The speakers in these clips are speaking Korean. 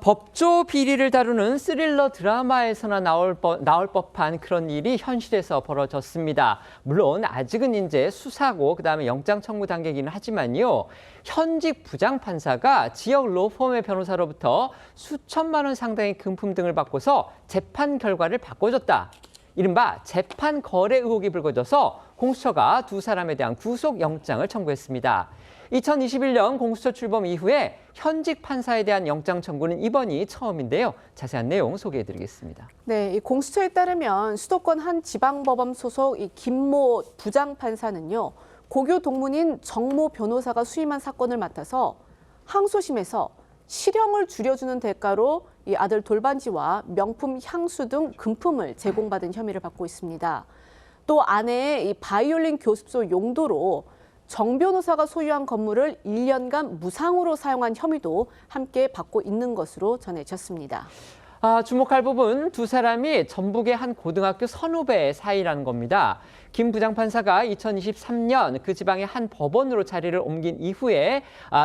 법조 비리를 다루는 스릴러 드라마에서나 나올 법한 그런 일이 현실에서 벌어졌습니다. 물론 아직은 이제 수사고 그다음에 영장 청구 단계이기는 하지만요. 현직 부장판사가 지역 로펌의 변호사로부터 수천만 원 상당의 금품 등을 받고서 재판 결과를 바꿔줬다. 이른바 재판 거래 의혹이 불거져서 공수처가 두 사람에 대한 구속영장을 청구했습니다. 2021년 공수처 출범 이후에 현직 판사에 대한 영장 청구는 이번이 처음인데요. 자세한 내용 소개해드리겠습니다. 네, 이 공수처에 따르면 수도권 한 지방법원 소속 이 김모 부장판사는요. 고교 동문인 정모 변호사가 수임한 사건을 맡아서 항소심에서 실형을 줄여주는 대가로 이 아들 돌반지와 명품 향수 등 금품을 제공받은 혐의를 받고 있습니다. 또 아내의 이 바이올린 교습소 용도로 정 변호사가 소유한 건물을 1년간 무상으로 사용한 혐의도 함께 받고 있는 것으로 전해졌습니다. 주목할 부분 두 사람이 전북의 한 고등학교 선후배 사이라는 겁니다. 김 부장판사가 2023년 그 지방의 한 법원으로 자리를 옮긴 이후에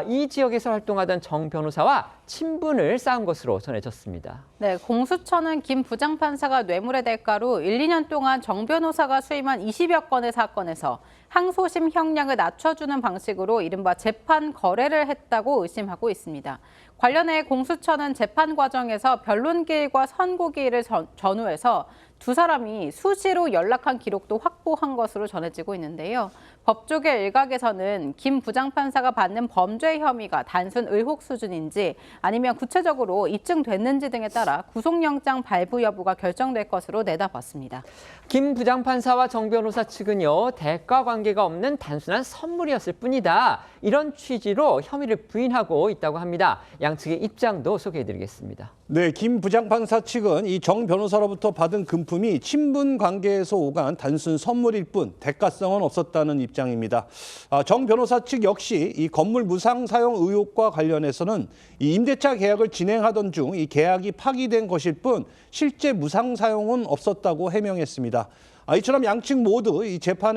이 지역에서 활동하던 정 변호사와 친분을 쌓은 것으로 전해졌습니다. 네, 공수처는 김 부장판사가 뇌물의 대가로 1, 2년 동안 정 변호사가 수임한 20여 건의 사건에서 항소심 형량을 낮춰주는 방식으로 이른바 재판 거래를 했다고 의심하고 있습니다. 관련해 공수처는 재판 과정에서 변론기일과 선고기일을 전후해서 두 사람이 수시로 연락한 기록도 확보한 것으로 전해지고 있는데요. 법조계 일각에서는 김 부장판사가 받는 범죄 혐의가 단순 의혹 수준인지 아니면 구체적으로 입증됐는지 등에 따라 구속영장 발부 여부가 결정될 것으로 내다봤습니다. 김 부장판사와 정 변호사 측은요. 대가 관계가 없는 단순한 선물이었을 뿐이다. 이런 취지로 혐의를 부인하고 있다고 합니다. 양측의 입장도 소개해드리겠습니다. 네, 김 부장판사 측은 이 정 변호사로부터 받은 금품이 친분 관계에서 오간 단순 선물일 뿐 대가성은 없었다는 입장입니다. 정 변호사 측 역시 이 건물 무상 사용 의혹과 관련해서는 이 임대차 계약을 진행하던 중 이 계약이 파기된 것일 뿐 실제 무상 사용은 없었다고 해명했습니다. 이처럼 양측 모두 이 재판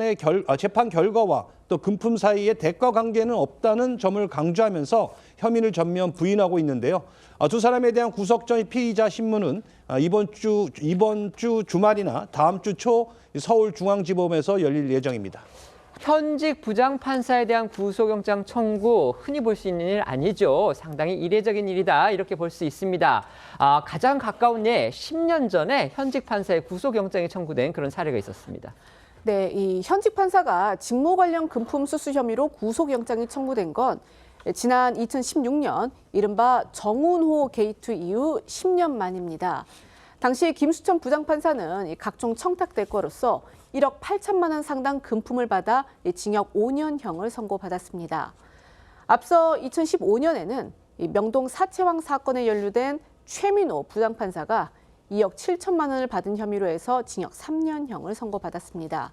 결과와 또 금품 사이에 대가 관계는 없다는 점을 강조하면서 혐의를 전면 부인하고 있는데요. 두 사람에 대한 구속 전 피의자 신문은 이번 주 주말이나 다음 주 초 서울중앙지법에서 열릴 예정입니다. 현직 부장판사에 대한 구속영장 청구 흔히 볼 수 있는 일 아니죠. 상당히 이례적인 일이다 이렇게 볼 수 있습니다. 가장 가까운 예 10년 전에 현직 판사의 구속영장이 청구된 그런 사례가 있었습니다. 네, 이 현직 판사가 직무 관련 금품 수수 혐의로 구속영장이 청구된 건 지난 2016년 이른바 정운호 게이트 이후 10년 만입니다. 당시 김수천 부장판사는 각종 청탁대가로서 1억 8천만 원 상당 금품을 받아 징역 5년형을 선고받았습니다. 앞서 2015년에는 명동 사채왕 사건에 연루된 최민호 부장판사가 2억 7천만 원을 받은 혐의로 해서 징역 3년형을 선고받았습니다.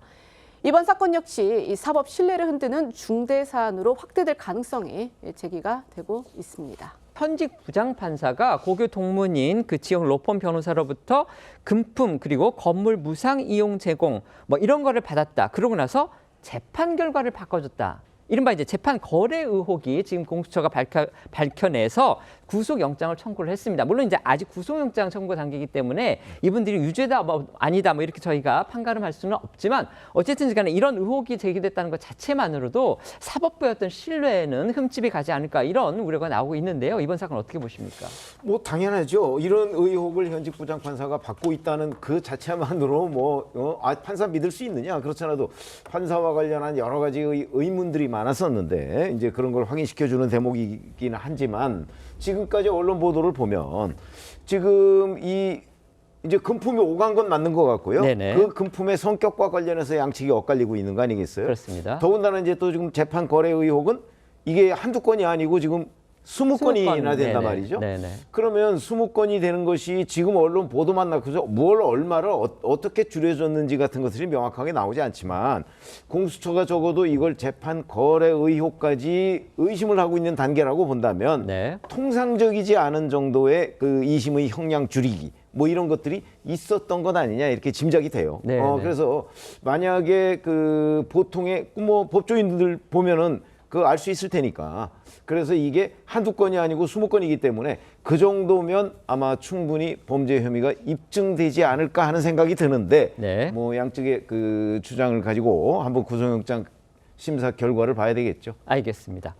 이번 사건 역시 이 사법 신뢰를 흔드는 중대 사안으로 확대될 가능성이 제기가 되고 있습니다. 현직 부장판사가 고교 동문인 그 지역 로펌 변호사로부터 금품 그리고 건물 무상 이용 제공 이런 거를 받았다. 그러고 나서 재판 결과를 바꿔줬다. 이른바 이제 재판 거래 의혹이 지금 공수처가 밝혀내서 구속영장을 청구를 했습니다. 물론 이제 아직 구속영장 청구 단계이기 때문에 이분들이 유죄다 아니다 이렇게 저희가 판가름할 수는 없지만 어쨌든 간에 이런 의혹이 제기됐다는 것 자체만으로도 사법부의 어떤 신뢰에는 흠집이 가지 않을까 이런 우려가 나오고 있는데요. 이번 사건 어떻게 보십니까? 당연하죠. 이런 의혹을 현직 부장판사가 받고 있다는 그 자체만으로 판사 믿을 수 있느냐? 그렇잖아도 판사와 관련한 여러 가지 의문들이 많았었는데 이제 그런 걸 확인시켜주는 대목이긴 하지만 지금까지 언론 보도를 보면 지금 이제 금품이 오간 건 맞는 것 같고요. 네네. 그 금품의 성격과 관련해서 양측이 엇갈리고 있는 거 아니겠어요? 그렇습니다. 더군다나 이제 또 지금 재판 거래 의혹은 이게 한두 건이 아니고 지금 20건이나 된단 말이죠. 네네. 그러면 20건이 되는 것이 지금 언론 보도만 나고서 뭘 얼마를 어떻게 줄여줬는지 같은 것들이 명확하게 나오지 않지만 공수처가 적어도 이걸 재판 거래 의혹까지 의심을 하고 있는 단계라고 본다면 네. 통상적이지 않은 정도의 그 2심의 형량 줄이기 이런 것들이 있었던 것 아니냐 이렇게 짐작이 돼요. 네, 그래서 만약에 그 보통의 법조인들 보면은 알 수 있을 테니까. 그래서 이게 한두 건이 아니고 20건이기 때문에 그 정도면 아마 충분히 범죄 혐의가 입증되지 않을까 하는 생각이 드는데 네. 뭐 양측의 그 주장을 가지고 한번 구속영장 심사 결과를 봐야 되겠죠. 알겠습니다.